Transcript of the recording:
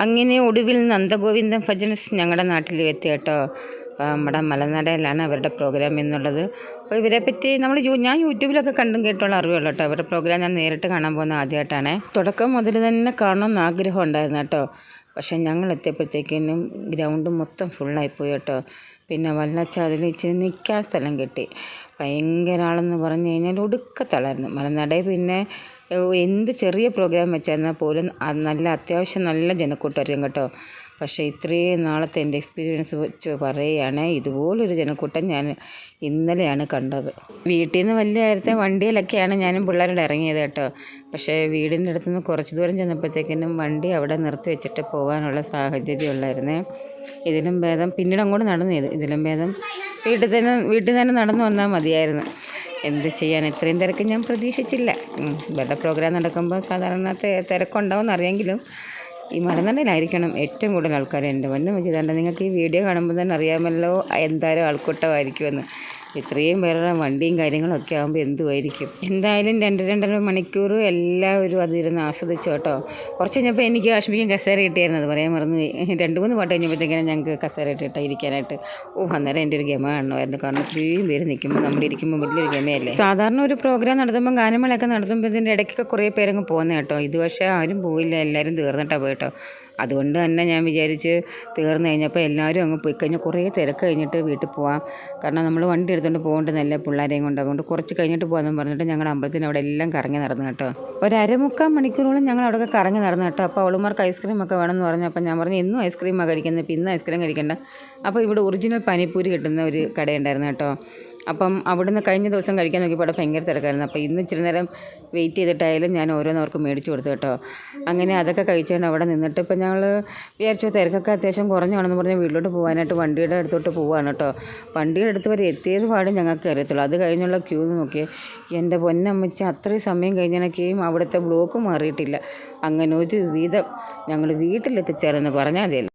അങ്ങനെ ഒടുവിൽ നന്ദഗോവിന്ദം ഭജൻസ് ഞങ്ങളുടെ നാട്ടിൽ എത്തി കേട്ടോ. നമ്മുടെ മലനടയിലാണ് അവരുടെ പ്രോഗ്രാം എന്നുള്ളത്. അപ്പോൾ ഇവരെപ്പറ്റി ഞാൻ യൂട്യൂബിലൊക്കെ കണ്ടും കേട്ടുള്ള അറിവുള്ളൂ കേട്ടോ. അവരുടെ പ്രോഗ്രാം ഞാൻ നേരിട്ട് കാണാൻ പോകുന്ന ആദ്യമായിട്ടാണ്. തുടക്കം മുതൽ തന്നെ കാണണമെന്ന് ആഗ്രഹം ഉണ്ടായിരുന്നു കേട്ടോ. പക്ഷേ ഞങ്ങൾ എത്തിയപ്പോഴത്തേക്കിനും ഗ്രൗണ്ട് മൊത്തം ഫുള്ളായിപ്പോയി കേട്ടോ. പിന്നെ വല്ലച്ചാതിൽ ഇച്ചിരി നിൽക്കാൻ സ്ഥലം കിട്ടി. ഭയങ്കര ആളെന്ന് പറഞ്ഞു കഴിഞ്ഞാൽ ഒടുക്കത്തളായിരുന്നു മലനടയിൽ. പിന്നെ എന്ത് ചെറിയ പ്രോഗ്രാം വെച്ചാൽ പോലും നല്ല അത്യാവശ്യം നല്ല ജനക്കൂട്ടം കേട്ടോ. പക്ഷേ ഇത്രയും നാളത്തെ എൻ്റെ എക്സ്പീരിയൻസ് വെച്ച് പറയുകയാണ്, ഇതുപോലൊരു ജനക്കൂട്ടം ഞാൻ ഇന്നലെയാണ് കണ്ടത്. വീട്ടിൽ നിന്ന് വലിയ നേരത്തെ വണ്ടിയിലൊക്കെയാണ് ഞാനും പിള്ളേരുടെ ഇറങ്ങിയത് കേട്ടോ. പക്ഷേ വീടിൻ്റെ അടുത്ത് നിന്ന് കുറച്ച് ദൂരം ചെന്നപ്പോഴത്തേക്കിനും വണ്ടി അവിടെ നിർത്തി വെച്ചിട്ട് പോകാനുള്ള സാഹചര്യം ഉള്ളായിരുന്നേ. ഇതിലും ഭേദം പിന്നീട് അങ്ങോട്ട് നടന്നു ഇതിലും ഭേദം വീട്ടിൽ തന്നെ നടന്നു വന്നാൽ മതിയായിരുന്നു. എന്ത് ചെയ്യാൻ, ഇത്രയും തിരക്ക് ഞാൻ പ്രതീക്ഷിച്ചില്ല. ഇവരുടെ പ്രോഗ്രാം നടക്കുമ്പോൾ സാധാരണ തിരക്കുണ്ടാവും എന്നറിയെങ്കിലും ഈ മലനടയിലായിരിക്കണം ഏറ്റവും കൂടുതൽ ആൾക്കാർ. എൻ്റെ പൊന്നും വെച്ചിട്ടുണ്ട്, നിങ്ങൾക്ക് ഈ വീഡിയോ കാണുമ്പോൾ തന്നെ അറിയാമല്ലോ എന്തായാലും ആൾക്കൂട്ടമായിരിക്കുമെന്ന്. ഇത്രയും പേരുടെ വണ്ടിയും കാര്യങ്ങളൊക്കെ ആകുമ്പോൾ എന്തുമായിരിക്കും. എന്തായാലും 2-2.5 മണിക്കൂർ എല്ലാവരും അതിരുന്ന് ആസ്വദിച്ചു കേട്ടോ. കുറച്ച് കഴിഞ്ഞപ്പോൾ എനിക്ക് കാശ്മീരിക്കും കസേര കിട്ടിയായിരുന്നു, അത് പറയാൻ മറന്നു. 2-3 പാട്ട് കഴിഞ്ഞപ്പോഴത്തേക്കാണ് ഞങ്ങൾക്ക് കസേര ഇട്ടിട്ട് ഇരിക്കാനായിട്ട്. അന്നേരം എൻ്റെ ഒരു ഗമ കാണണമായിരുന്നു. കാരണം ഇത്രയും പേര് നിൽക്കുമ്പോൾ നമ്മളിരിക്കുമ്പോൾ വലിയൊരു ഗമയല്ലേ. സാധാരണ ഒരു പ്രോഗ്രാം നടത്തുമ്പോൾ ഗാനമേളയൊക്കെ നടത്തുമ്പോൾ ഇതിൻ്റെ ഇടയ്ക്കൊക്കെ കുറേ പേരങ്ങ് പോകുന്നത് കേട്ടോ. ഇത് പക്ഷേ ആരും പോയില്ല, എല്ലാവരും തീർന്നിട്ടാണ് പോയിട്ടോ. അതുകൊണ്ട് തന്നെ ഞാൻ വിചാരിച്ച് തീർന്നു കഴിഞ്ഞപ്പോൾ എല്ലാവരും അങ്ങ് പോയി കഴിഞ്ഞാൽ കുറേ തിരക്ക് കഴിഞ്ഞിട്ട് വീട്ടിൽ പോകാം. കാരണം നമ്മൾ വണ്ടി എടുത്തുകൊണ്ട് പോകേണ്ടതല്ലേ പിള്ളേരെയും കൊണ്ട്. അതുകൊണ്ട് കുറച്ച് കഴിഞ്ഞിട്ട് പോകാമെന്ന് പറഞ്ഞിട്ട് ഞങ്ങൾ അമ്പലത്തിന് അവിടെ എല്ലാം കറങ്ങി നടന്നു കേട്ടോ. 1.25 മണിക്കൂറോളം ഞങ്ങൾ അവിടെയൊക്കെ കറങ്ങി നടന്നു കേട്ടോ. അപ്പോൾ അവളുമാർക്ക് ഐസ്ക്രീമൊക്കെ വേണമെന്ന് പറഞ്ഞു. അപ്പോൾ ഞാൻ പറഞ്ഞു എന്നും ഐസ്ക്രീമാണ് കഴിക്കുന്നത്, ഇപ്പം ഇന്ന് ഐസ്ക്രീം കഴിക്കണ്ട. അപ്പോൾ ഇവിടെ ഒറിജിനൽ പനിപ്പൂരി കിട്ടുന്ന ഒരു കടയുണ്ടായിരുന്നു കേട്ടോ. അപ്പം അവിടുന്ന് കഴിഞ്ഞ ദിവസം കഴിക്കാൻ നോക്കിയപ്പോൾ അവിടെ ഭയങ്കര തിരക്കായിരുന്നു. അപ്പോൾ ഇന്ന് ഇച്ചിരി നേരം വെയിറ്റ് ചെയ്തിട്ടായാലും ഞാൻ ഓരോന്നവർക്ക് മേടിച്ചു കൊടുത്തു കേട്ടോ. അങ്ങനെ അതൊക്കെ കഴിച്ചുകൊണ്ട് അവിടെ നിന്നിട്ട് ഇപ്പം ഞങ്ങൾ വിചാരിച്ചു തിരക്കൊക്കെ അത്യാവശ്യം കുറഞ്ഞാണെന്ന് പറഞ്ഞ് വീട്ടിലോട്ട് പോകാനായിട്ട് വണ്ടിയുടെ അടുത്തോട്ട് പോവുകയാണ് കേട്ടോ. വണ്ടിയുടെ അടുത്ത് വരെ എത്തിയത് പാടും ഞങ്ങൾക്ക് അറിയത്തുള്ളൂ. അത് കഴിഞ്ഞുള്ള ക്യൂ നോക്കിയേ, എൻ്റെ പൊന്നമ്മച്ചി അത്രയും സമയം കഴിഞ്ഞാലൊക്കെയും അവിടുത്തെ ബ്ലോക്ക് മാറിയിട്ടില്ല. അങ്ങനെ ഒരു വിധം ഞങ്ങൾ വീട്ടിലെത്തിച്ചേർന്ന് പറഞ്ഞാൽ മതിയല്ലോ.